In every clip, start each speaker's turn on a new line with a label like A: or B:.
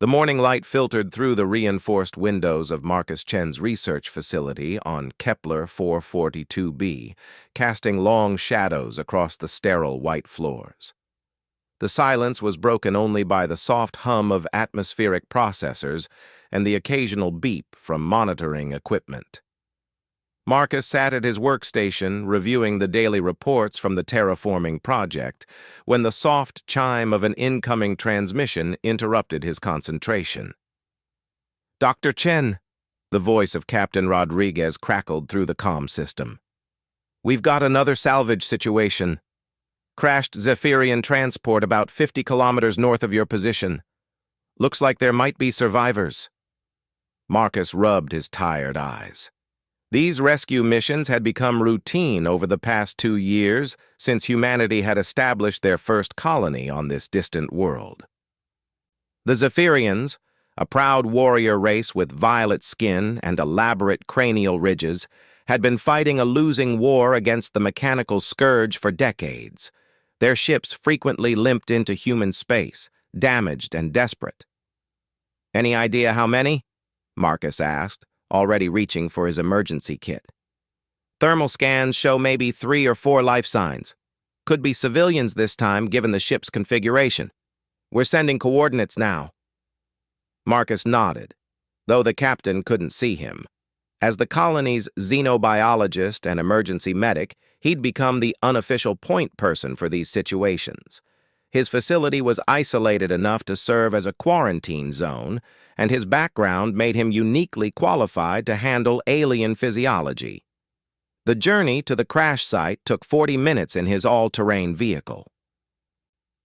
A: The morning light filtered through the reinforced windows of Marcus Chen's research facility on Kepler 442b, casting long shadows across the sterile white floors. The silence was broken only by the soft hum of atmospheric processors and the occasional beep from monitoring equipment. Marcus sat at his workstation, reviewing the daily reports from the terraforming project, when the soft chime of an incoming transmission interrupted his concentration. "Dr. Chen," the voice of Captain Rodriguez crackled through the comm system. "We've got another salvage situation. Crashed Zephyrian transport about 50 kilometers north of your position. Looks like there might be survivors." Marcus rubbed his tired eyes. These rescue missions had become routine over the past 2 years since humanity had established their first colony on this distant world. The Zephyrians, a proud warrior race with violet skin and elaborate cranial ridges, had been fighting a losing war against the mechanical scourge for decades. Their ships frequently limped into human space, damaged and desperate. "Any idea how many?" Marcus asked, already reaching for his emergency kit. "Thermal scans show maybe 3 or 4 life signs. Could be civilians this time, given the ship's configuration. We're sending coordinates now." Marcus nodded, though the captain couldn't see him. As the colony's xenobiologist and emergency medic, he'd become the unofficial point person for these situations. His facility was isolated enough to serve as a quarantine zone, and his background made him uniquely qualified to handle alien physiology. The journey to the crash site took 40 minutes in his all-terrain vehicle.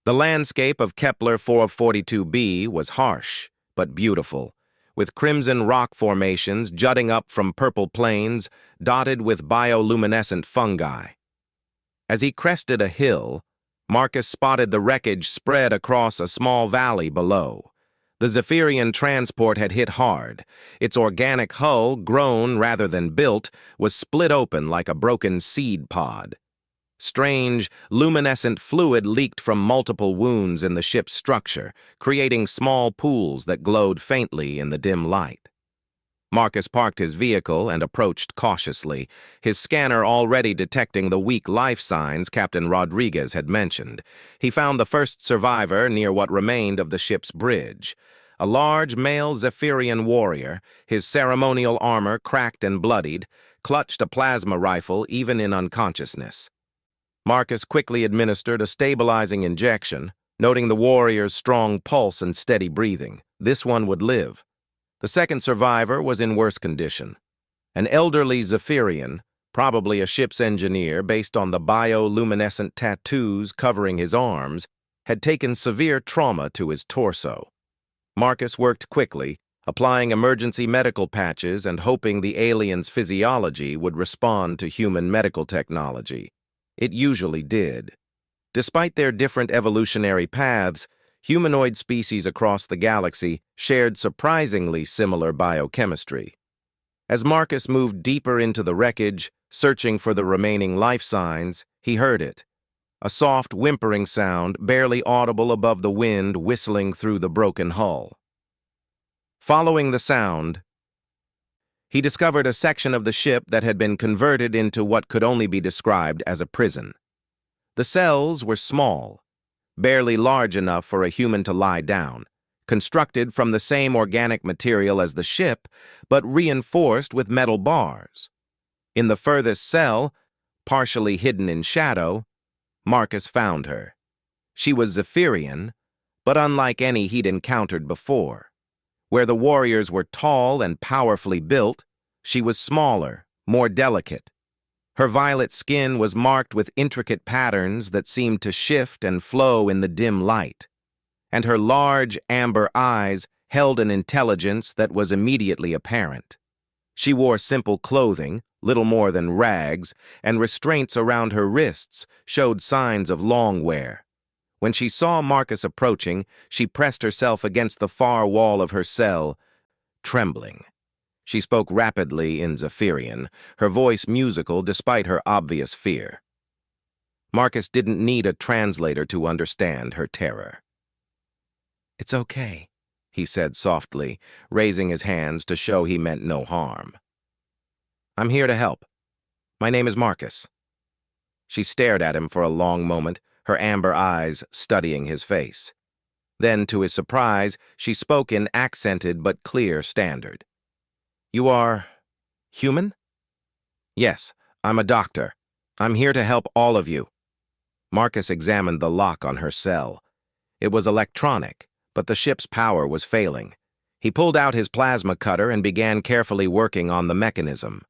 A: The landscape of Kepler 442b was harsh, but beautiful, with crimson rock formations jutting up from purple plains dotted with bioluminescent fungi. As he crested a hill, Marcus spotted the wreckage spread across a small valley below. The Zephyrian transport had hit hard. Its organic hull, grown rather than built, was split open like a broken seed pod. Strange, luminescent fluid leaked from multiple wounds in the ship's structure, creating small pools that glowed faintly in the dim light. Marcus parked his vehicle and approached cautiously, his scanner already detecting the weak life signs Captain Rodriguez had mentioned. He found the first survivor near what remained of the ship's bridge. A large male Zephyrian warrior, his ceremonial armor cracked and bloodied, clutched a plasma rifle even in unconsciousness. Marcus quickly administered a stabilizing injection, noting the warrior's strong pulse and steady breathing. This one would live. The second survivor was in worse condition. An elderly Zephyrian, probably a ship's engineer based on the bioluminescent tattoos covering his arms, had taken severe trauma to his torso. Marcus worked quickly, applying emergency medical patches and hoping the alien's physiology would respond to human medical technology. It usually did. Despite their different evolutionary paths, humanoid species across the galaxy shared surprisingly similar biochemistry. As Marcus moved deeper into the wreckage, searching for the remaining life signs, he heard it. A soft, whimpering sound, barely audible above the wind whistling through the broken hull. Following the sound, he discovered a section of the ship that had been converted into what could only be described as a prison. The cells were small, barely large enough for a human to lie down, constructed from the same organic material as the ship, but reinforced with metal bars. In the furthest cell, partially hidden in shadow, Marcus found her. She was Zephyrian, but unlike any he'd encountered before. Where the warriors were tall and powerfully built, she was smaller, more delicate. Her violet skin was marked with intricate patterns that seemed to shift and flow in the dim light, and her large amber eyes held an intelligence that was immediately apparent. She wore simple clothing, little more than rags, and restraints around her wrists showed signs of long wear. When she saw Marcus approaching, she pressed herself against the far wall of her cell, trembling. She spoke rapidly in Zephyrian, her voice musical despite her obvious fear. Marcus didn't need a translator to understand her terror. "It's okay," he said softly, raising his hands to show he meant no harm. I'm here to help. My name is Marcus. She stared at him for a long moment, her amber eyes studying his face. Then, to his surprise, she spoke in accented but clear standard. You are human? Yes, I'm a doctor. I'm here to help all of you. Marcus examined the lock on her cell. It was electronic, but the ship's power was failing. He pulled out his plasma cutter and began carefully working on the mechanism.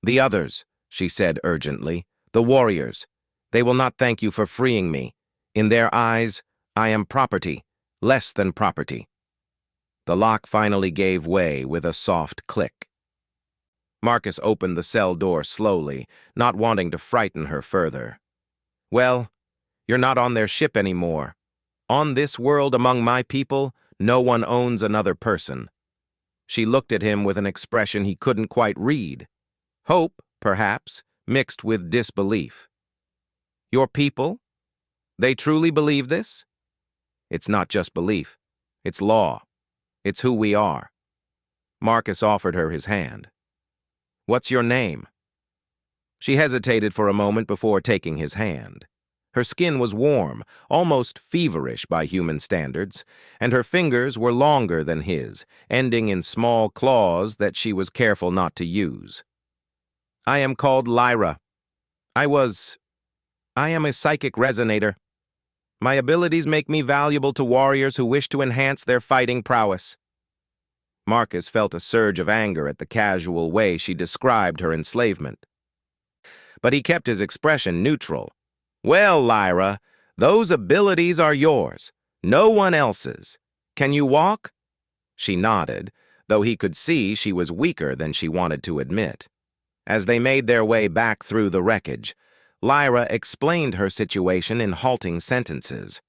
A: The others, she said urgently, the warriors. They will not thank you for freeing me. In their eyes, I am property, less than property. The lock finally gave way with a soft click. Marcus opened the cell door slowly, not wanting to frighten her further. Well, you're not on their ship anymore. On this world among my people, no one owns another person. She looked at him with an expression he couldn't quite read. Hope, perhaps, mixed with disbelief. Your people? They truly believe this? It's not just belief. It's law. It's who we are. Marcus offered her his hand. What's your name? She hesitated for a moment before taking his hand. Her skin was warm, almost feverish by human standards, and her fingers were longer than his, ending in small claws that she was careful not to use. I am called Lyra. I am a psychic resonator. My abilities make me valuable to warriors who wish to enhance their fighting prowess. Marcus felt a surge of anger at the casual way she described her enslavement. But he kept his expression neutral. Well, Lyra, those abilities are yours, no one else's. Can you walk? She nodded, though he could see she was weaker than she wanted to admit. As they made their way back through the wreckage, Lyra explained her situation in halting sentences.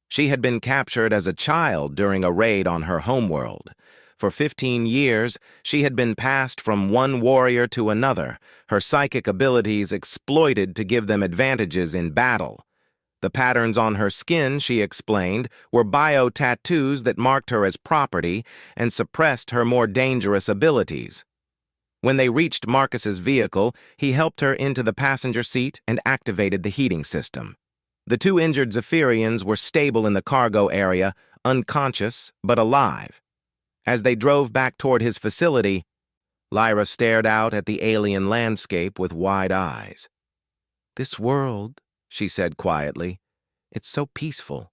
A: She had been captured as a child during a raid on her homeworld. For 15 years, she had been passed from one warrior to another, her psychic abilities exploited to give them advantages in battle. The patterns on her skin, she explained, were bio-tattoos that marked her as property and suppressed her more dangerous abilities. When they reached Marcus's vehicle, he helped her into the passenger seat and activated the heating system. The two injured Zephyrians were stable in the cargo area, unconscious but alive. As they drove back toward his facility, Lyra stared out at the alien landscape with wide eyes. This world, she said quietly, it's so peaceful.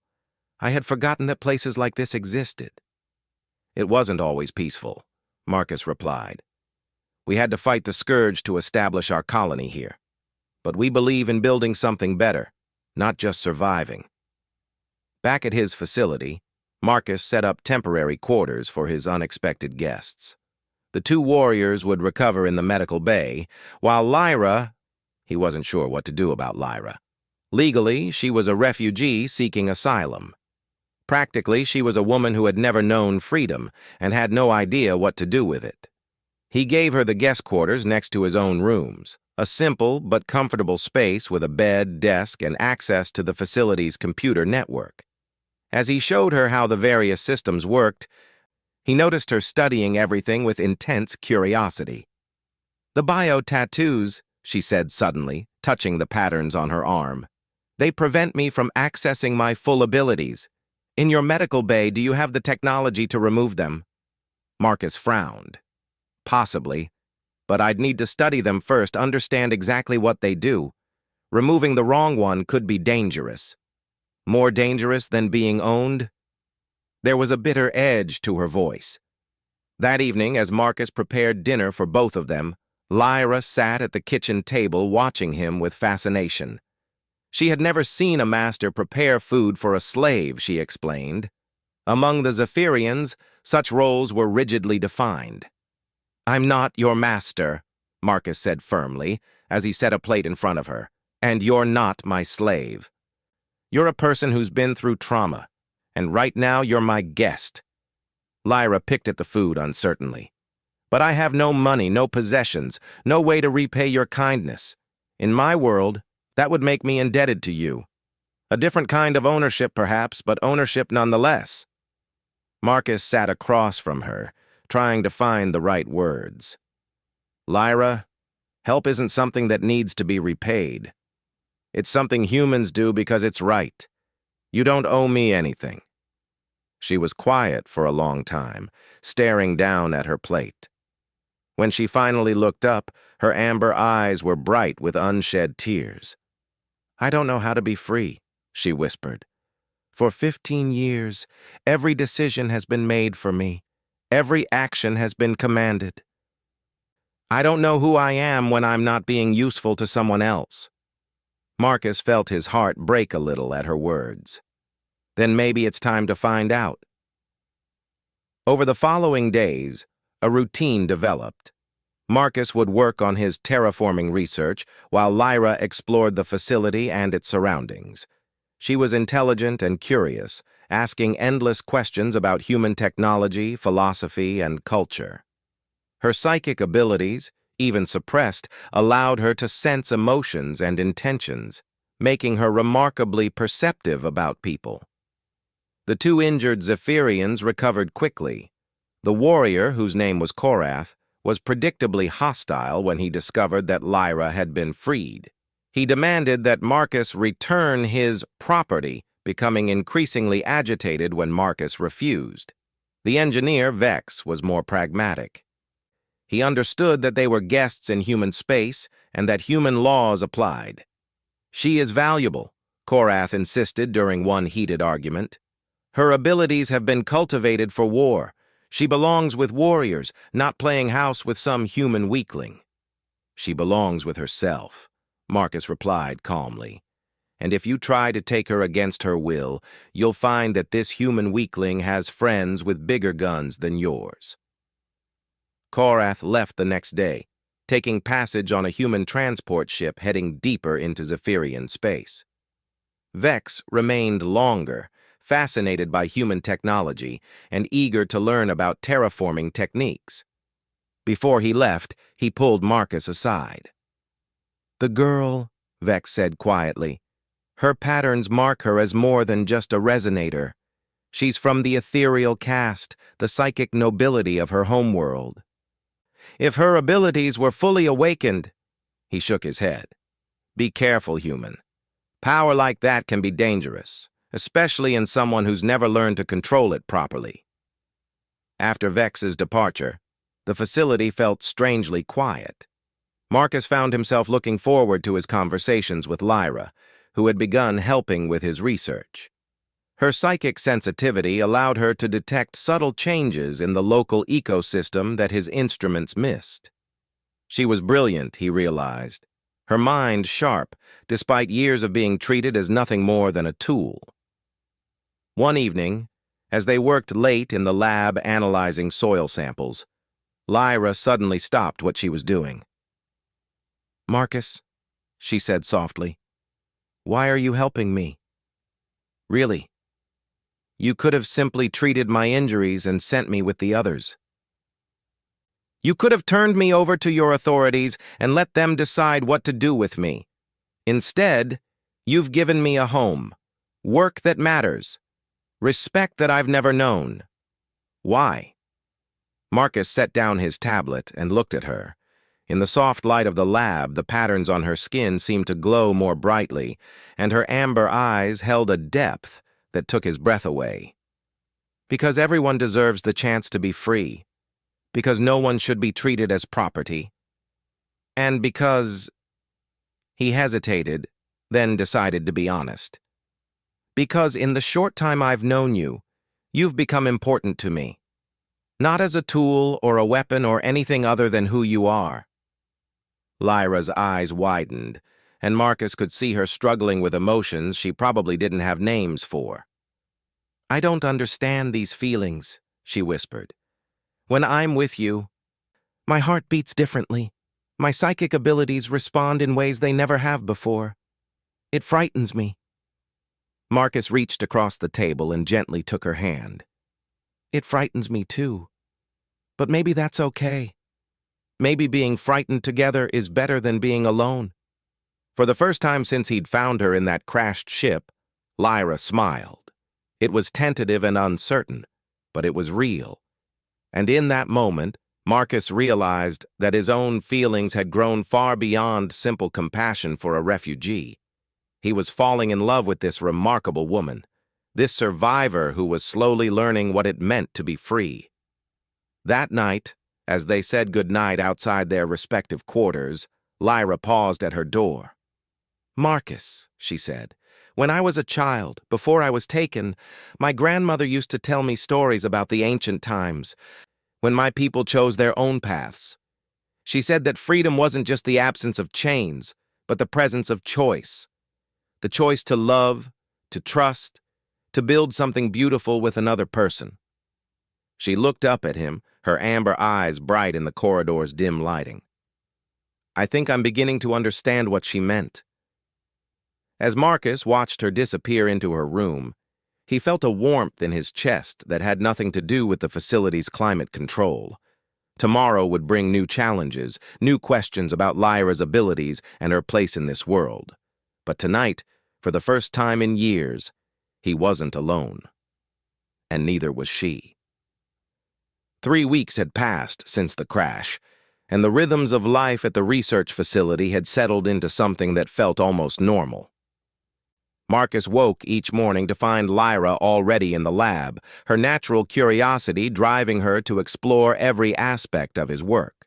A: I had forgotten that places like this existed. It wasn't always peaceful, Marcus replied. We had to fight the scourge to establish our colony here. But we believe in building something better, not just surviving. Back at his facility, Marcus set up temporary quarters for his unexpected guests. The two warriors would recover in the medical bay, while Lyra, he wasn't sure what to do about Lyra. Legally, she was a refugee seeking asylum. Practically, she was a woman who had never known freedom and had no idea what to do with it. He gave her the guest quarters next to his own rooms, a simple but comfortable space with a bed, desk, and access to the facility's computer network. As he showed her how the various systems worked, he noticed her studying everything with intense curiosity. The bio-tattoos, she said suddenly, touching the patterns on her arm. They prevent me from accessing my full abilities. In your medical bay, do you have the technology to remove them? Marcus frowned. Possibly, but I'd need to study them first, understand exactly what they do. Removing the wrong one could be dangerous. More dangerous than being owned? There was a bitter edge to her voice. That evening, as Marcus prepared dinner for both of them, Lyra sat at the kitchen table watching him with fascination. She had never seen a master prepare food for a slave, she explained. Among the Zephyrians, such roles were rigidly defined. I'm not your master, Marcus said firmly, as he set a plate in front of her, and you're not my slave. You're a person who's been through trauma, and right now you're my guest. Lyra picked at the food uncertainly. But I have no money, no possessions, no way to repay your kindness. In my world, that would make me indebted to you. A different kind of ownership, perhaps, but ownership nonetheless. Marcus sat across from her, trying to find the right words. Lyra, help isn't something that needs to be repaid. It's something humans do because it's right. You don't owe me anything. She was quiet for a long time, staring down at her plate. When she finally looked up, her amber eyes were bright with unshed tears. I don't know how to be free, she whispered. For 15 years, every decision has been made for me. Every action has been commanded. I don't know who I am when I'm not being useful to someone else. Marcus felt his heart break a little at her words. Then maybe it's time to find out. Over the following days, a routine developed. Marcus would work on his terraforming research while Lyra explored the facility and its surroundings. She was intelligent and curious, asking endless questions about human technology, philosophy, and culture. Her psychic abilities, even suppressed, allowed her to sense emotions and intentions, making her remarkably perceptive about people. The two injured Zephyrians recovered quickly. The warrior, whose name was Korath, was predictably hostile when he discovered that Lyra had been freed. He demanded that Marcus return his property, becoming increasingly agitated when Marcus refused. The engineer, Vex, was more pragmatic. He understood that they were guests in human space and that human laws applied. She is valuable, Korath insisted during one heated argument. Her abilities have been cultivated for war. She belongs with warriors, not playing house with some human weakling. She belongs with herself, Marcus replied calmly. And if you try to take her against her will, you'll find that this human weakling has friends with bigger guns than yours. Korath left the next day, taking passage on a human transport ship heading deeper into Zephyrian space. Vex remained longer, fascinated by human technology and eager to learn about terraforming techniques. Before he left, he pulled Marcus aside. The girl, Vex said quietly, her patterns mark her as more than just a resonator. She's from the ethereal caste, the psychic nobility of her homeworld. If her abilities were fully awakened, he shook his head. Be careful, human. Power like that can be dangerous, especially in someone who's never learned to control it properly. After Vex's departure, the facility felt strangely quiet. Marcus found himself looking forward to his conversations with Lyra, who had begun helping with his research. Her psychic sensitivity allowed her to detect subtle changes in the local ecosystem that his instruments missed. She was brilliant, he realized, her mind sharp, despite years of being treated as nothing more than a tool. One evening, as they worked late in the lab analyzing soil samples, Lyra suddenly stopped what she was doing. Marcus, she said softly, why are you helping me? Really? You could have simply treated my injuries and sent me with the others. You could have turned me over to your authorities and let them decide what to do with me. Instead, you've given me a home, work that matters, respect that I've never known. Why? Marcus set down his tablet and looked at her. In the soft light of the lab, the patterns on her skin seemed to glow more brightly, and her amber eyes held a depth that took his breath away. Because everyone deserves the chance to be free. Because no one should be treated as property. And because... He hesitated, then decided to be honest. Because in the short time I've known you, you've become important to me. Not as a tool or a weapon or anything other than who you are. Lyra's eyes widened, and Marcus could see her struggling with emotions she probably didn't have names for. I don't understand these feelings, she whispered. When I'm with you, my heart beats differently. My psychic abilities respond in ways they never have before. It frightens me. Marcus reached across the table and gently took her hand. It frightens me too. But maybe that's okay. Maybe being frightened together is better than being alone. For the first time since he'd found her in that crashed ship, Lyra smiled. It was tentative and uncertain. but it was real. And in that moment, Marcus realized that his own feelings had grown far beyond simple compassion for a refugee. He was falling in love with this remarkable woman, this survivor who was slowly learning what it meant to be free. That night, as they said goodnight outside their respective quarters, Lyra paused at her door. "Marcus," she said, "when I was a child, before I was taken, my grandmother used to tell me stories about the ancient times, when my people chose their own paths. She said that freedom wasn't just the absence of chains, but the presence of choice. The choice to love, to trust, to build something beautiful with another person." She looked up at him, her amber eyes bright in the corridor's dim lighting. "I think I'm beginning to understand what she meant." As Marcus watched her disappear into her room, he felt a warmth in his chest that had nothing to do with the facility's climate control. Tomorrow would bring new challenges, new questions about Lyra's abilities and her place in this world. But tonight, for the first time in years, he wasn't alone. And neither was she. 3 weeks had passed since the crash, and the rhythms of life at the research facility had settled into something that felt almost normal. Marcus woke each morning to find Lyra already in the lab, her natural curiosity driving her to explore every aspect of his work.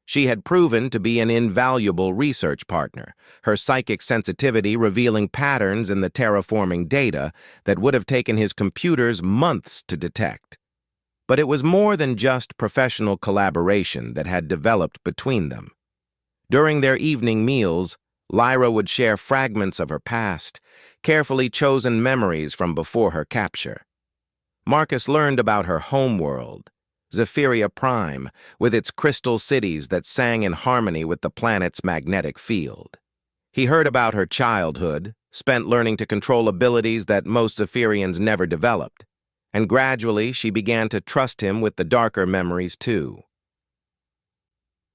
A: She had proven to be an invaluable research partner, her psychic sensitivity revealing patterns in the terraforming data that would have taken his computers months to detect. But it was more than just professional collaboration that had developed between them. During their evening meals, Lyra would share fragments of her past, carefully chosen memories from before her capture. Marcus learned about her homeworld, Zephyria Prime, with its crystal cities that sang in harmony with the planet's magnetic field. He heard about her childhood, spent learning to control abilities that most Zephyrians never developed, and gradually she began to trust him with the darker memories too.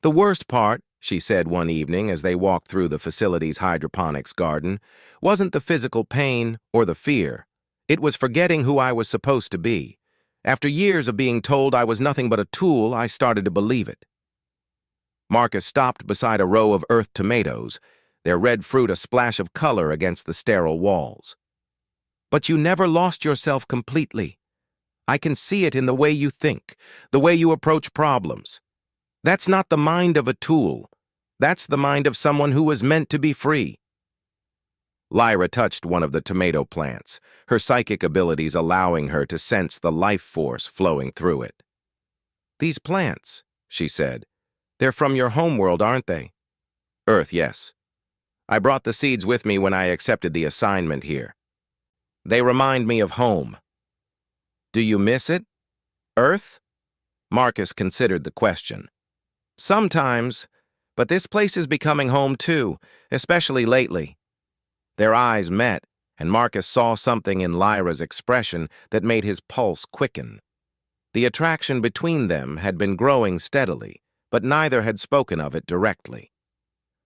A: "The worst part," she said one evening as they walked through the facility's hydroponics garden, "wasn't the physical pain or the fear. It was forgetting who I was supposed to be. After years of being told I was nothing but a tool, I started to believe it." Marcus stopped beside a row of earth tomatoes, their red fruit a splash of color against the sterile walls. "But you never lost yourself completely. I can see it in the way you think, the way you approach problems. That's not the mind of a tool. That's the mind of someone who was meant to be free." Lyra touched one of the tomato plants, her psychic abilities allowing her to sense the life force flowing through it. "These plants," she said, "they're from your homeworld, aren't they?" "Earth, yes. I brought the seeds with me when I accepted the assignment here. They remind me of home." "Do you miss it? Earth?" Marcus considered the question. "Sometimes, but this place is becoming home too, especially lately." Their eyes met, and Marcus saw something in Lyra's expression that made his pulse quicken. The attraction between them had been growing steadily, but neither had spoken of it directly.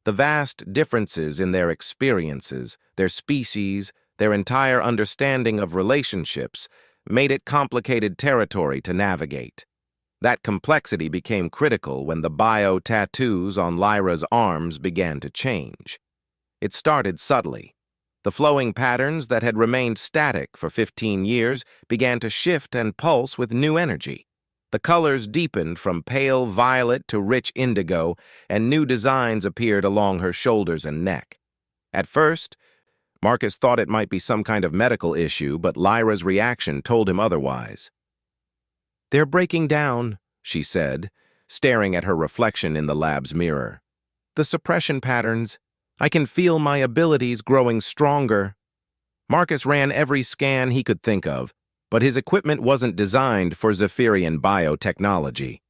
A: The vast differences in their experiences, their species, their entire understanding of relationships made it complicated territory to navigate. That complexity became critical when the bio-tattoos on Lyra's arms began to change. It started subtly. The flowing patterns that had remained static for 15 years began to shift and pulse with new energy. The colors deepened from pale violet to rich indigo, and new designs appeared along her shoulders and neck. At first, Marcus thought it might be some kind of medical issue, but Lyra's reaction told him otherwise. "They're breaking down," she said, staring at her reflection in the lab's mirror. "The suppression patterns. I can feel my abilities growing stronger." Marcus ran every scan he could think of, but his equipment wasn't designed for Zephyrian biotechnology.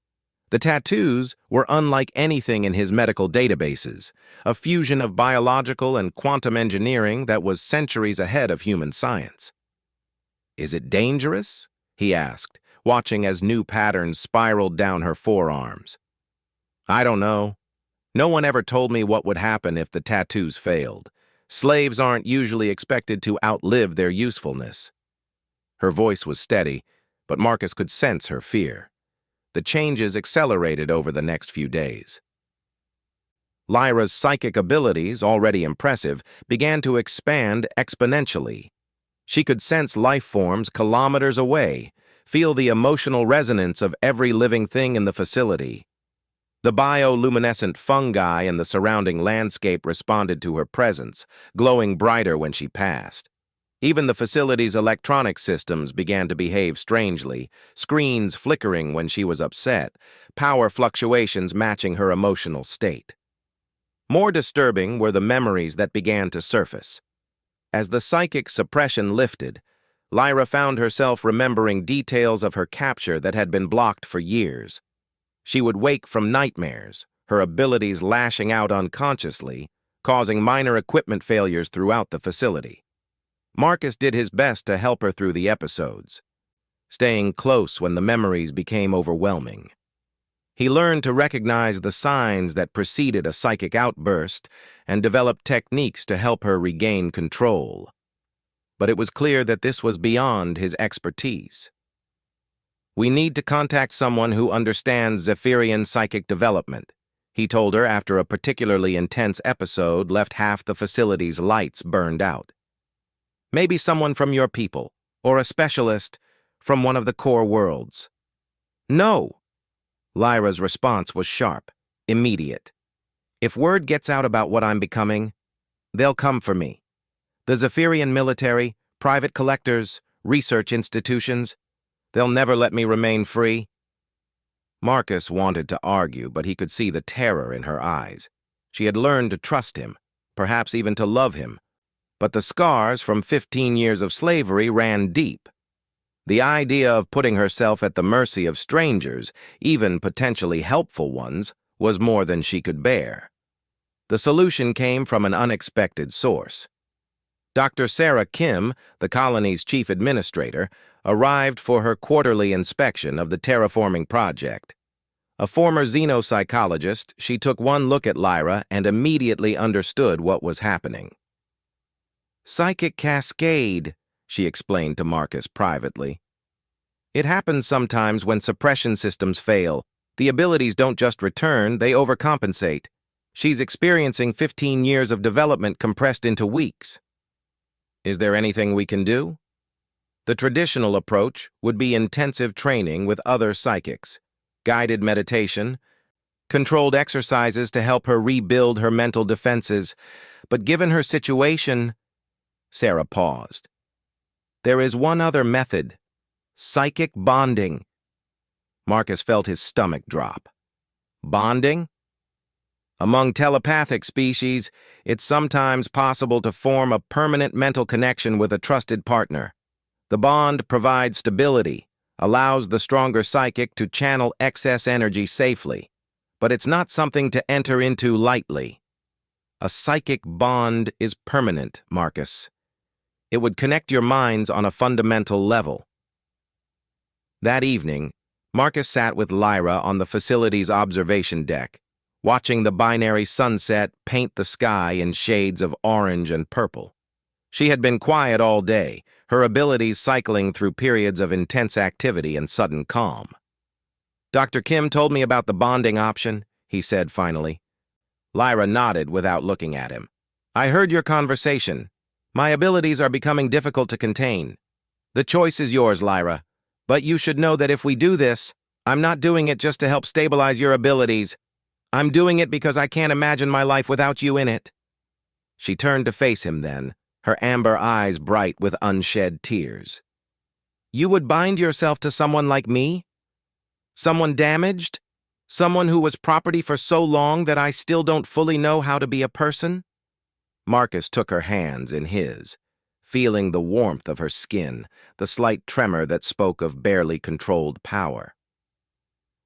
A: The tattoos were unlike anything in his medical databases, a fusion of biological and quantum engineering that was centuries ahead of human science. "Is it dangerous?" he asked, watching as new patterns spiraled down her forearms. "I don't know. No one ever told me what would happen if the tattoos failed. Slaves aren't usually expected to outlive their usefulness." Her voice was steady, but Marcus could sense her fear. The changes accelerated over the next few days. Lyra's psychic abilities, already impressive, began to expand exponentially. She could sense life forms kilometers away, feel the emotional resonance of every living thing in the facility. The bioluminescent fungi in the surrounding landscape responded to her presence, glowing brighter when she passed. Even the facility's electronic systems began to behave strangely, screens flickering when she was upset, power fluctuations matching her emotional state. More disturbing were the memories that began to surface. As the psychic suppression lifted, Lyra found herself remembering details of her capture that had been blocked for years. She would wake from nightmares, her abilities lashing out unconsciously, causing minor equipment failures throughout the facility. Marcus did his best to help her through the episodes, staying close when the memories became overwhelming. He learned to recognize the signs that preceded a psychic outburst and developed techniques to help her regain control. But it was clear that this was beyond his expertise. "We need to contact someone who understands Zephyrian psychic development," he told her after a particularly intense episode left half the facility's lights burned out. "Maybe someone from your people, or a specialist from one of the core worlds." "No!" Lyra's response was sharp, immediate. "If word gets out about what I'm becoming, they'll come for me. The Zephyrian military, private collectors, research institutions, they'll never let me remain free." Marcus wanted to argue, but he could see the terror in her eyes. She had learned to trust him, perhaps even to love him, but the scars from 15 years of slavery ran deep. The idea of putting herself at the mercy of strangers, even potentially helpful ones, was more than she could bear. The solution came from an unexpected source. Dr. Sarah Kim, the colony's chief administrator, arrived for her quarterly inspection of the terraforming project. A former xenopsychologist, she took one look at Lyra and immediately understood what was happening. "Psychic cascade," she explained to Marcus privately. "It happens sometimes when suppression systems fail. The abilities don't just return, they overcompensate. She's experiencing 15 years of development compressed into weeks." "Is there anything we can do?" The traditional approach would be intensive training with other psychics, guided meditation, controlled exercises to help her rebuild her mental defenses, but given her situation, Sarah paused. "There is one other method: psychic bonding." Marcus felt his stomach drop. "Bonding?" "Among telepathic species, it's sometimes possible to form a permanent mental connection with a trusted partner. The bond provides stability, allows the stronger psychic to channel excess energy safely, but it's not something to enter into lightly. A psychic bond is permanent, Marcus. It would connect your minds on a fundamental level." That evening, Marcus sat with Lyra on the facility's observation deck, watching the binary sunset paint the sky in shades of orange and purple. She had been quiet all day, her abilities cycling through periods of intense activity and sudden calm. "Dr. Kim told me about the bonding option," he said finally. Lyra nodded without looking at him. "I heard your conversation. My abilities are becoming difficult to contain. The choice is yours, Lyra. But you should know that if we do this, I'm not doing it just to help stabilize your abilities. I'm doing it because I can't imagine my life without you in it." She turned to face him then, her amber eyes bright with unshed tears. "You would bind yourself to someone like me? Someone damaged? Someone who was property for so long that I still don't fully know how to be a person?" Marcus took her hands in his, feeling the warmth of her skin, the slight tremor that spoke of barely controlled power.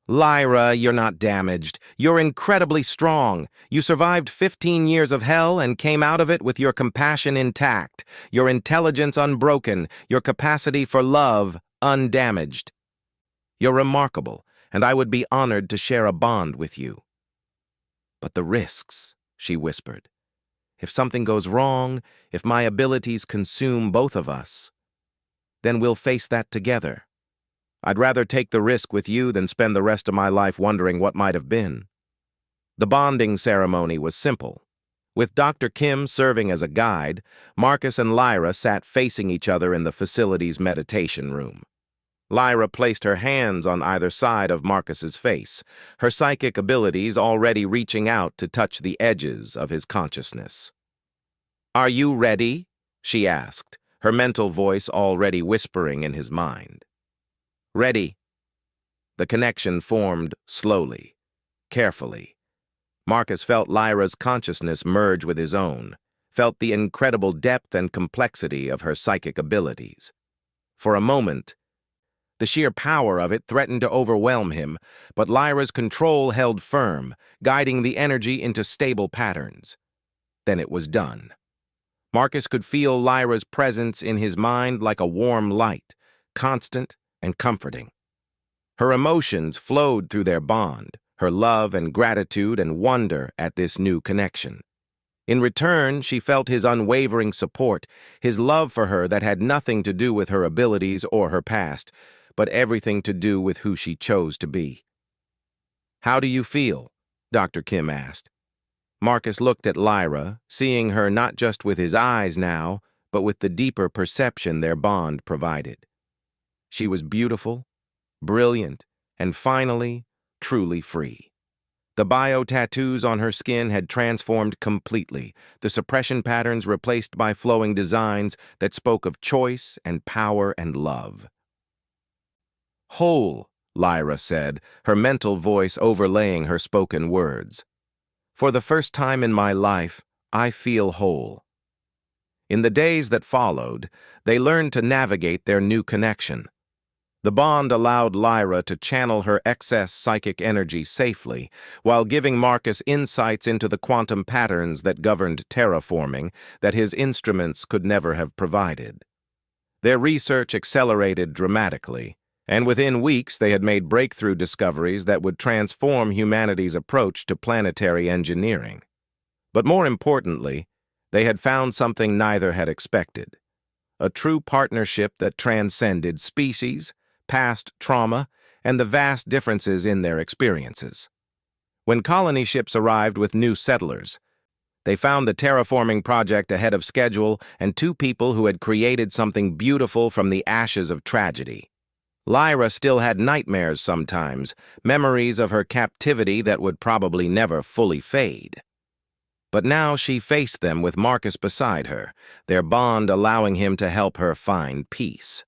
A: "Lyra, you're not damaged. You're incredibly strong. You survived 15 years of hell and came out of it with your compassion intact, your intelligence unbroken, your capacity for love undamaged. You're remarkable, and I would be honored to share a bond with you." "But the risks," she whispered. "If something goes wrong, if my abilities consume both of us, then we'll face that together." I'd rather take the risk with you than spend the rest of my life wondering what might have been. The bonding ceremony was simple. With Dr. Kim serving as a guide, Marcus and Lyra sat facing each other in the facility's meditation room. Lyra placed her hands on either side of Marcus's face, her psychic abilities already reaching out to touch the edges of his consciousness. "Are you ready?" she asked, her mental voice already whispering in his mind. "Ready." The connection formed slowly, carefully. Marcus felt Lyra's consciousness merge with his own, felt the incredible depth and complexity of her psychic abilities. For a moment, the sheer power of it threatened to overwhelm him, but Lyra's control held firm, guiding the energy into stable patterns. Then it was done. Marcus could feel Lyra's presence in his mind like a warm light, constant and comforting. Her emotions flowed through their bond, her love and gratitude and wonder at this new connection. In return, she felt his unwavering support, his love for her that had nothing to do with her abilities or her past, but everything to do with who she chose to be. "How do you feel?" Dr. Kim asked. Marcus looked at Lyra, seeing her not just with his eyes now, but with the deeper perception their bond provided. She was beautiful, brilliant, and finally, truly free. The bio-tattoos on her skin had transformed completely, the suppression patterns replaced by flowing designs that spoke of choice and power and love. "Whole," Lyra said, her mental voice overlaying her spoken words. "For the first time in my life, I feel whole." In the days that followed, they learned to navigate their new connection. The bond allowed Lyra to channel her excess psychic energy safely, while giving Marcus insights into the quantum patterns that governed terraforming that his instruments could never have provided. Their research accelerated dramatically, and within weeks they had made breakthrough discoveries that would transform humanity's approach to planetary engineering. But more importantly, they had found something neither had expected: a true partnership that transcended species, past trauma, and the vast differences in their experiences. When colony ships arrived with new settlers, they found the terraforming project ahead of schedule and two people who had created something beautiful from the ashes of tragedy. Lyra still had nightmares sometimes, memories of her captivity that would probably never fully fade. But now she faced them with Marcus beside her, their bond allowing him to help her find peace.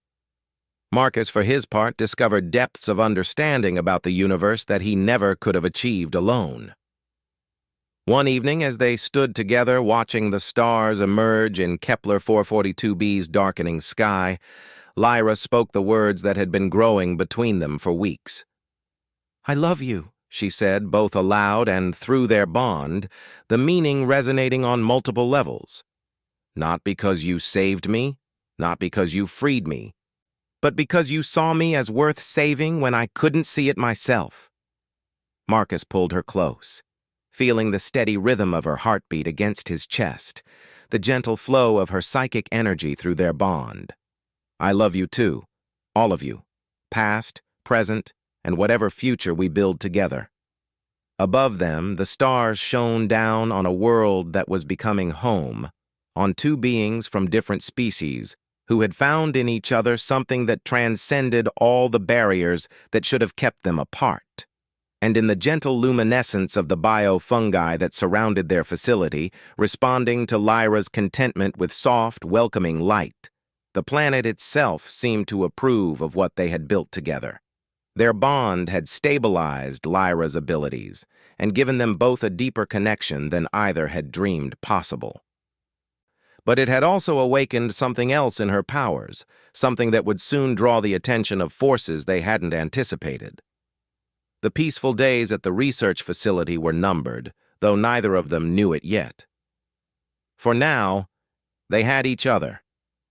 A: Marcus, for his part, discovered depths of understanding about the universe that he never could have achieved alone. One evening, as they stood together watching the stars emerge in Kepler 442b's darkening sky, Lyra spoke the words that had been growing between them for weeks. "I love you," she said, both aloud and through their bond, the meaning resonating on multiple levels. "Not because you saved me, not because you freed me, but because you saw me as worth saving when I couldn't see it myself." Marcus pulled her close, feeling the steady rhythm of her heartbeat against his chest, the gentle flow of her psychic energy through their bond. "I love you too, all of you, past, present, and whatever future we build together." Above them, the stars shone down on a world that was becoming home, on two beings from different species who had found in each other something that transcended all the barriers that should have kept them apart. And in the gentle luminescence of the biofungi that surrounded their facility, responding to Lyra's contentment with soft, welcoming light, the planet itself seemed to approve of what they had built together. Their bond had stabilized Lyra's abilities and given them both a deeper connection than either had dreamed possible. But it had also awakened something else in her powers, something that would soon draw the attention of forces they hadn't anticipated. The peaceful days at the research facility were numbered, though neither of them knew it yet. For now, they had each other,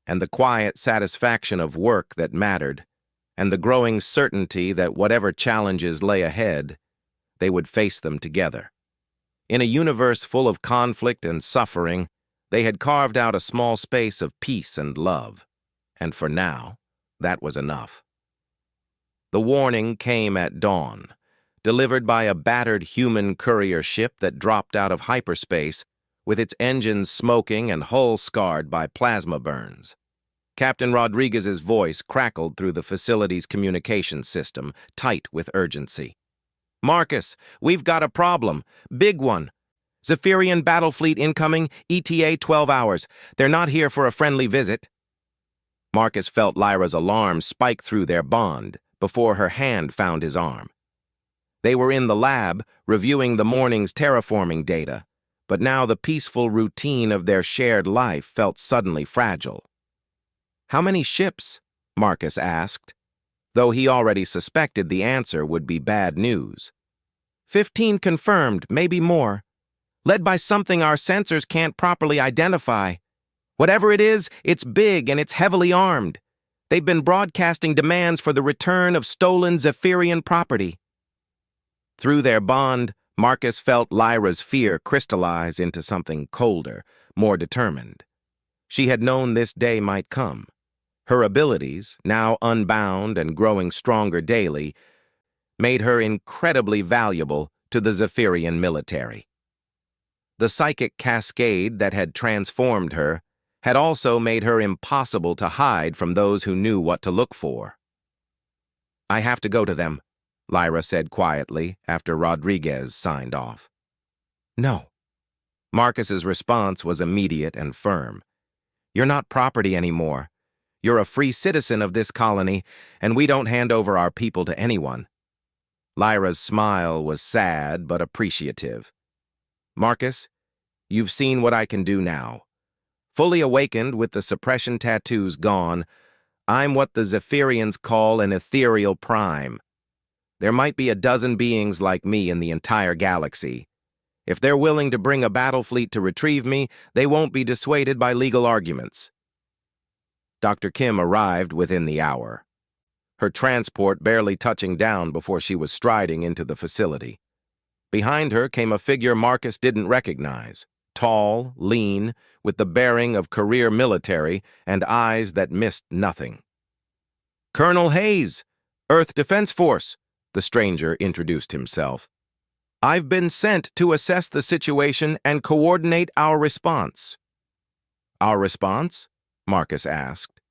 A: and the quiet satisfaction of work that mattered, and the growing certainty that whatever challenges lay ahead, they would face them together. In a universe full of conflict and suffering, they had carved out a small space of peace and love, and for now, that was enough. The warning came at dawn, delivered by a battered human courier ship that dropped out of hyperspace with its engines smoking and hull scarred by plasma burns. Captain Rodriguez's voice crackled through the facility's communications system, tight with urgency. "Marcus, we've got a problem. Big one. Zephyrian battle fleet incoming, ETA 12 hours. They're not here for a friendly visit." Marcus felt Lyra's alarm spike through their bond before her hand found his arm. They were in the lab, reviewing the morning's terraforming data, but now the peaceful routine of their shared life felt suddenly fragile. "How many ships?" Marcus asked, though he already suspected the answer would be bad news. 15 confirmed, maybe more. Led by something our sensors can't properly identify. Whatever it is, it's big and it's heavily armed. They've been broadcasting demands for the return of stolen Zephyrian property." Through their bond, Marcus felt Lyra's fear crystallize into something colder, more determined. She had known this day might come. Her abilities, now unbound and growing stronger daily, made her incredibly valuable to the Zephyrian military. The psychic cascade that had transformed her had also made her impossible to hide from those who knew what to look for. "I have to go to them," Lyra said quietly after Rodriguez signed off. "No." Marcus's response was immediate and firm. "You're not property anymore. You're a free citizen of this colony, and we don't hand over our people to anyone." Lyra's smile was sad but appreciative. "Marcus, you've seen what I can do now. Fully awakened with the suppression tattoos gone, I'm what the Zephyrians call an ethereal prime. There might be a dozen beings like me in the entire galaxy. If they're willing to bring a battle fleet to retrieve me, they won't be dissuaded by legal arguments." Dr. Kim arrived within the hour, her transport barely touching down before she was striding into the facility. Behind her came a figure Marcus didn't recognize, tall, lean, with the bearing of career military and eyes that missed nothing. "Colonel Hayes, Earth Defense Force," the stranger introduced himself. "I've been sent to assess the situation and coordinate our response." "Our response?" Marcus asked.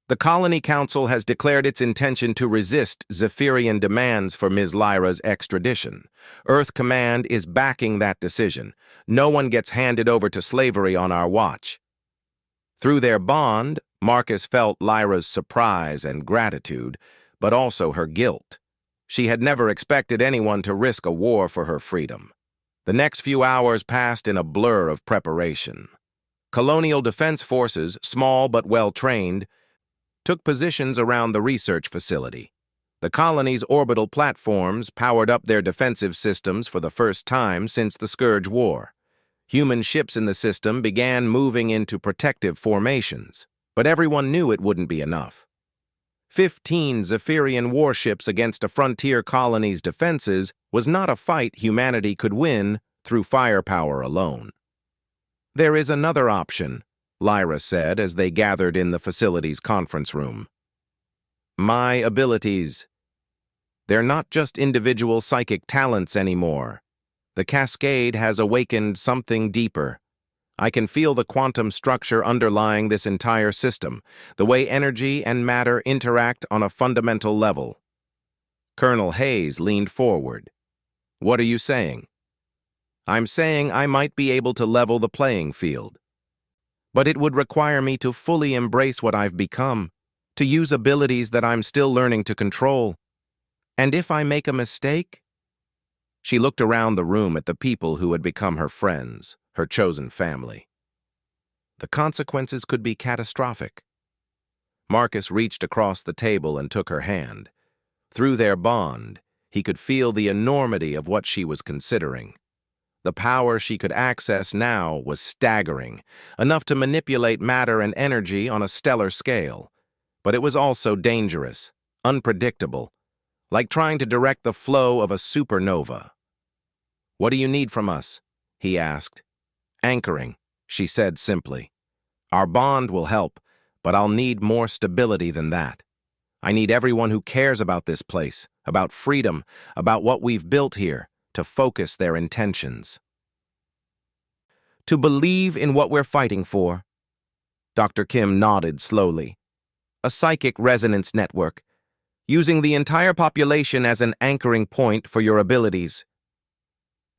A: "The Colony Council has declared its intention to resist Zephyrian demands for Ms. Lyra's extradition. Earth Command is backing that decision. No one gets handed over to slavery on our watch." Through their bond, Marcus felt Lyra's surprise and gratitude, but also her guilt. She had never expected anyone to risk a war for her freedom. The next few hours passed in a blur of preparation. Colonial defense forces, small but well-trained, took positions around the research facility. The colony's orbital platforms powered up their defensive systems for the first time since the Scourge War. Human ships in the system began moving into protective formations, but everyone knew it wouldn't be enough. 15 Zephyrian warships against a frontier colony's defenses was not a fight humanity could win through firepower alone. "There is another option," Lyra said as they gathered in the facility's conference room. "My abilities. They're not just individual psychic talents anymore. The cascade has awakened something deeper. I can feel the quantum structure underlying this entire system, the way energy and matter interact on a fundamental level." Colonel Hayes leaned forward. "What are you saying?" "I'm saying I might be able to level the playing field. But it would require me to fully embrace what I've become, to use abilities that I'm still learning to control. And if I make a mistake..." She looked around the room at the people who had become her friends, her chosen family. "The consequences could be catastrophic." Marcus reached across the table and took her hand. Through their bond, he could feel the enormity of what she was considering. The power she could access now was staggering, enough to manipulate matter and energy on a stellar scale. But it was also dangerous, unpredictable, like trying to direct the flow of a supernova. "What do you need from us?" he asked. "Anchoring," she said simply. "Our bond will help, but I'll need more stability than that. I need everyone who cares about this place, about freedom, about what we've built here, to focus their intentions. To believe in what we're fighting for. Dr. Kim nodded slowly. A psychic resonance network, using the entire population as an anchoring point for your abilities.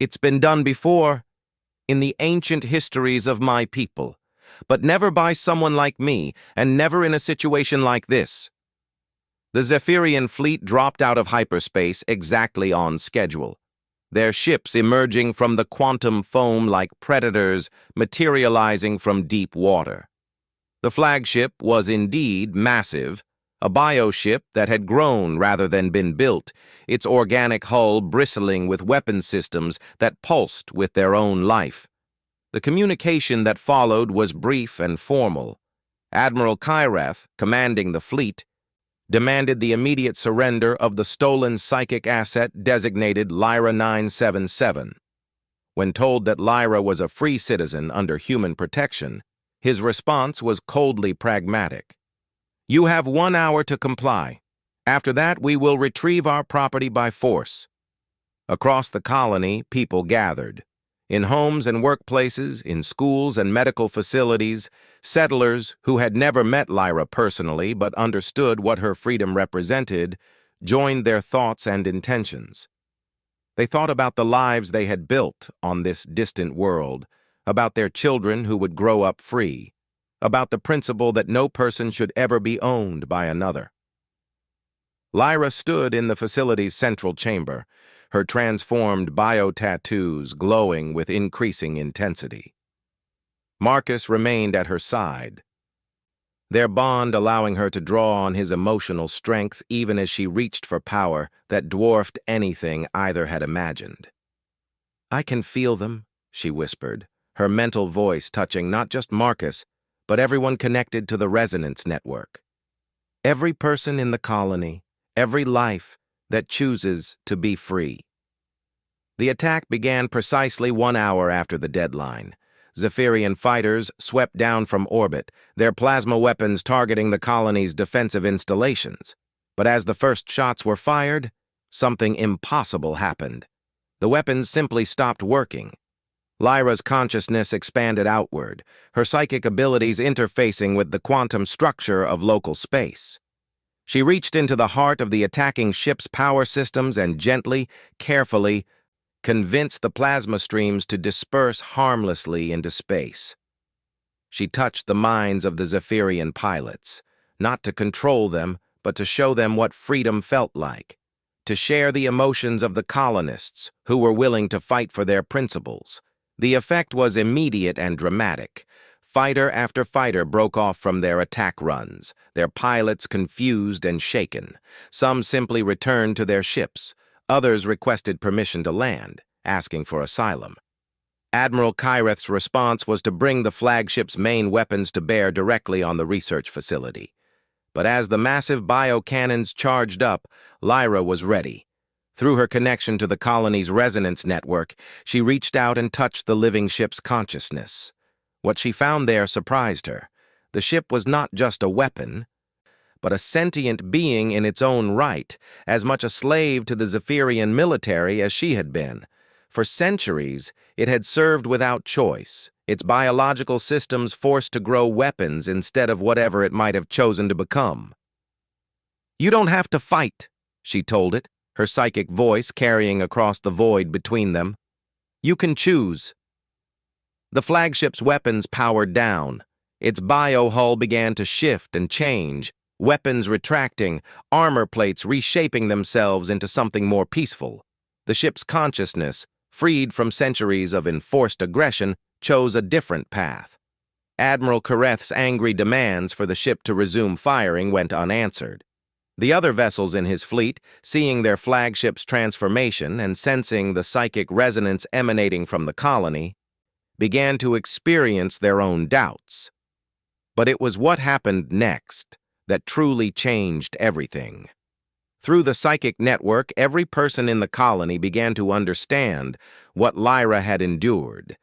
A: It's been done before, in the ancient histories of my people, but never by someone like me, and never in a situation like this. The Zephyrian fleet dropped out of hyperspace exactly on schedule, their ships emerging from the quantum foam like predators materializing from deep water. The flagship was indeed massive, a bioship that had grown rather than been built, its organic hull bristling with weapon systems that pulsed with their own life. The communication that followed was brief and formal. Admiral Kyreth, commanding the fleet, demanded the immediate surrender of the stolen psychic asset designated Lyra 977. When told that Lyra was a free citizen under human protection, his response was coldly pragmatic. You have 1 hour to comply. After that, we will retrieve our property by force. Across the colony, people gathered. In homes and workplaces, in schools and medical facilities, settlers who had never met Lyra personally but understood what her freedom represented joined their thoughts and intentions. They thought about the lives they had built on this distant world, about their children who would grow up free, about the principle that no person should ever be owned by another. Lyra stood in the facility's central chamber, her transformed bio-tattoos glowing with increasing intensity. Marcus remained at her side, their bond allowing her to draw on his emotional strength even as she reached for power that dwarfed anything either had imagined. I can feel them, she whispered, her mental voice touching not just Marcus, but everyone connected to the resonance network. Every person in the colony, every life that chooses to be free. The attack began precisely 1 hour after the deadline. Zephyrian fighters swept down from orbit, their plasma weapons targeting the colony's defensive installations. But as the first shots were fired, something impossible happened. The weapons simply stopped working. Lyra's consciousness expanded outward, her psychic abilities interfacing with the quantum structure of local space. She reached into the heart of the attacking ship's power systems and gently, carefully, convinced the plasma streams to disperse harmlessly into space. She touched the minds of the Zephyrian pilots, not to control them, but to show them what freedom felt like, to share the emotions of the colonists who were willing to fight for their principles. The effect was immediate and dramatic. Fighter after fighter broke off from their attack runs, their pilots confused and shaken. Some simply returned to their ships. Others requested permission to land, asking for asylum. Admiral Kyreth's response was to bring the flagship's main weapons to bear directly on the research facility. But as the massive biocannons charged up, Lyra was ready. Through her connection to the colony's resonance network, she reached out and touched the living ship's consciousness. What she found there surprised her. The ship was not just a weapon, but a sentient being in its own right, as much a slave to the Zephyrian military as she had been. For centuries, it had served without choice, its biological systems forced to grow weapons instead of whatever it might have chosen to become. You don't have to fight, she told it, her psychic voice carrying across the void between them. You can choose. The flagship's weapons powered down. Its bio-hull began to shift and change, weapons retracting, armor plates reshaping themselves into something more peaceful. The ship's consciousness, freed from centuries of enforced aggression, chose a different path. Admiral Kyreth's angry demands for the ship to resume firing went unanswered. The other vessels in his fleet, seeing their flagship's transformation and sensing the psychic resonance emanating from the colony, began to experience their own doubts. But it was what happened next that truly changed everything. Through the psychic network, every person in the colony began to understand what Lyra had endured.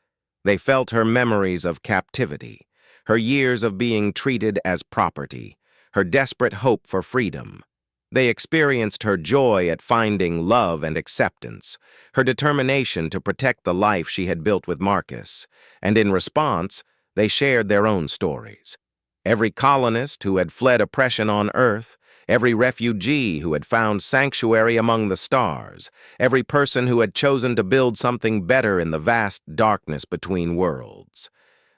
A: They felt her memories of captivity, her years of being treated as property, her desperate hope for freedom. They experienced her joy at finding love and acceptance, her determination to protect the life she had built with Marcus, and in response, they shared their own stories. Every colonist who had fled oppression on Earth, every refugee who had found sanctuary among the stars, every person who had chosen to build something better in the vast darkness between worlds.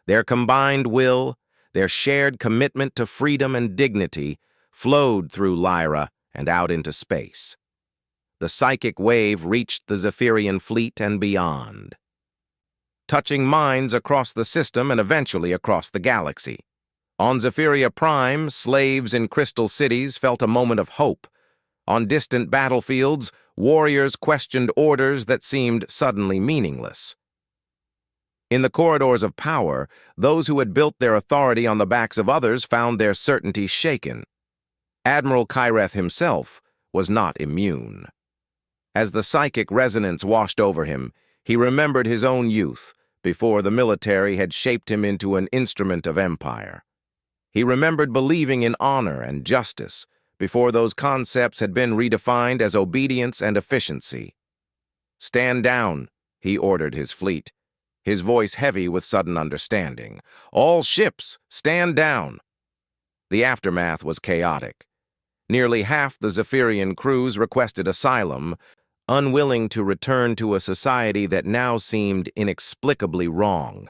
A: Their combined will, their shared commitment to freedom and dignity, flowed through Lyra and out into space. The psychic wave reached the Zephyrian fleet and beyond, touching minds across the system and eventually across the galaxy. On Zephyria Prime, slaves in crystal cities felt a moment of hope. On distant battlefields, warriors questioned orders that seemed suddenly meaningless. In the corridors of power, those who had built their authority on the backs of others found their certainty shaken. Admiral Kyreth himself was not immune. As the psychic resonance washed over him, he remembered his own youth, before the military had shaped him into an instrument of empire. He remembered believing in honor and justice, before those concepts had been redefined as obedience and efficiency. "Stand down," he ordered his fleet, his voice heavy with sudden understanding. "All ships, stand down." The aftermath was chaotic. Nearly half the Zephyrian crews requested asylum, unwilling to return to a society that now seemed inexplicably wrong.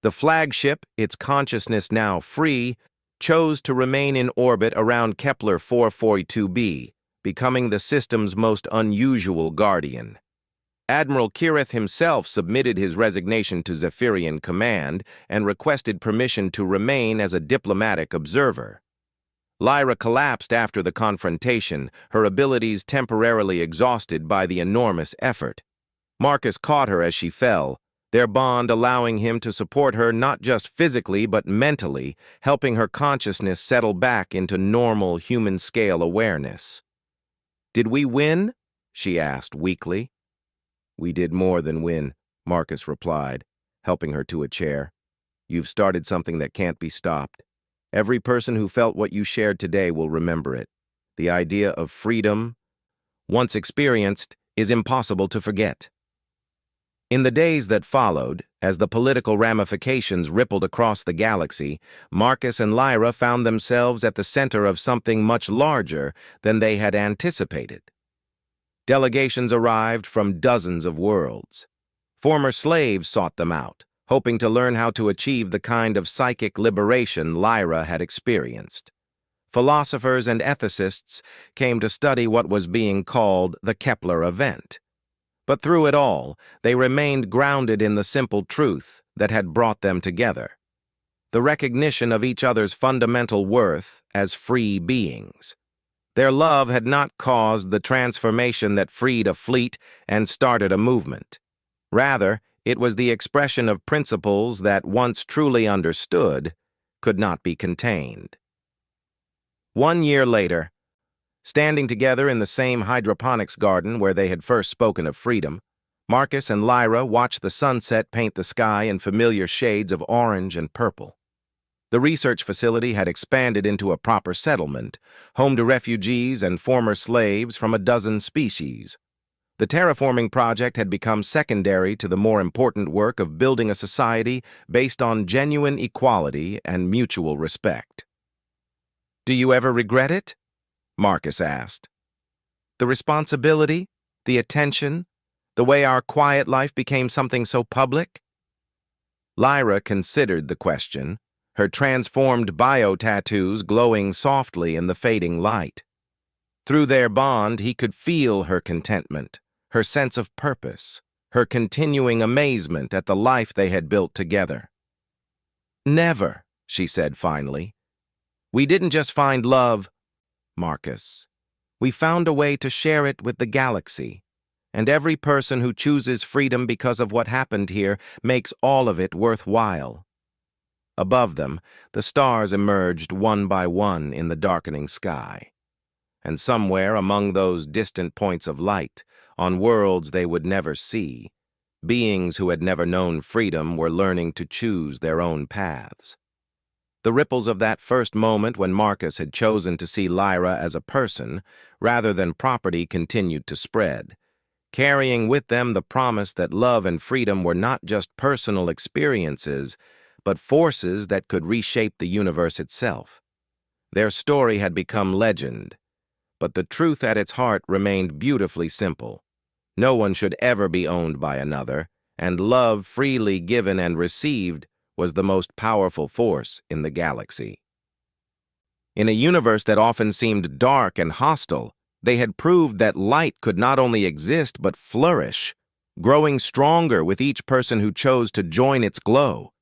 A: The flagship, its consciousness now free, chose to remain in orbit around Kepler 442b, becoming the system's most unusual guardian. Admiral Kyreth himself submitted his resignation to Zephyrian command and requested permission to remain as a diplomatic observer. Lyra collapsed after the confrontation, her abilities temporarily exhausted by the enormous effort. Marcus caught her as she fell, their bond allowing him to support her not just physically but mentally, helping her consciousness settle back into normal human-scale awareness. "Did we win?" she asked weakly. "We did more than win," Marcus replied, helping her to a chair. "You've started something that can't be stopped. Every person who felt what you shared today will remember it. The idea of freedom, once experienced, is impossible to forget." In the days that followed, as the political ramifications rippled across the galaxy, Marcus and Lyra found themselves at the center of something much larger than they had anticipated. Delegations arrived from dozens of worlds. Former slaves sought them out, hoping to learn how to achieve the kind of psychic liberation Lyra had experienced. Philosophers and ethicists came to study what was being called the Kepler event. But through it all, they remained grounded in the simple truth that had brought them together: the recognition of each other's fundamental worth as free beings. Their love had not caused the transformation that freed a fleet and started a movement. Rather, it was the expression of principles that, once truly understood, could not be contained. 1 year later, standing together in the same hydroponics garden where they had first spoken of freedom, Marcus and Lyra watched the sunset paint the sky in familiar shades of orange and purple. The research facility had expanded into a proper settlement, home to refugees and former slaves from a dozen species. The terraforming project had become secondary to the more important work of building a society based on genuine equality and mutual respect. "Do you ever regret it?" Marcus asked. "The responsibility, the attention, the way our quiet life became something so public?" Lyra considered the question, her transformed bio-tattoos glowing softly in the fading light. Through their bond, he could feel her contentment, her sense of purpose, her continuing amazement at the life they had built together. "Never," she said finally. "We didn't just find love, Marcus. We found a way to share it with the galaxy, and every person who chooses freedom because of what happened here makes all of it worthwhile." Above them, the stars emerged one by one in the darkening sky. And somewhere among those distant points of light, on worlds they would never see, beings who had never known freedom were learning to choose their own paths. The ripples of that first moment when Marcus had chosen to see Lyra as a person rather than property continued to spread, carrying with them the promise that love and freedom were not just personal experiences, but forces that could reshape the universe itself. Their story had become legend, but the truth at its heart remained beautifully simple. No one should ever be owned by another, and love freely given and received was the most powerful force in the galaxy. In a universe that often seemed dark and hostile, they had proved that light could not only exist but flourish, growing stronger with each person who chose to join its glow.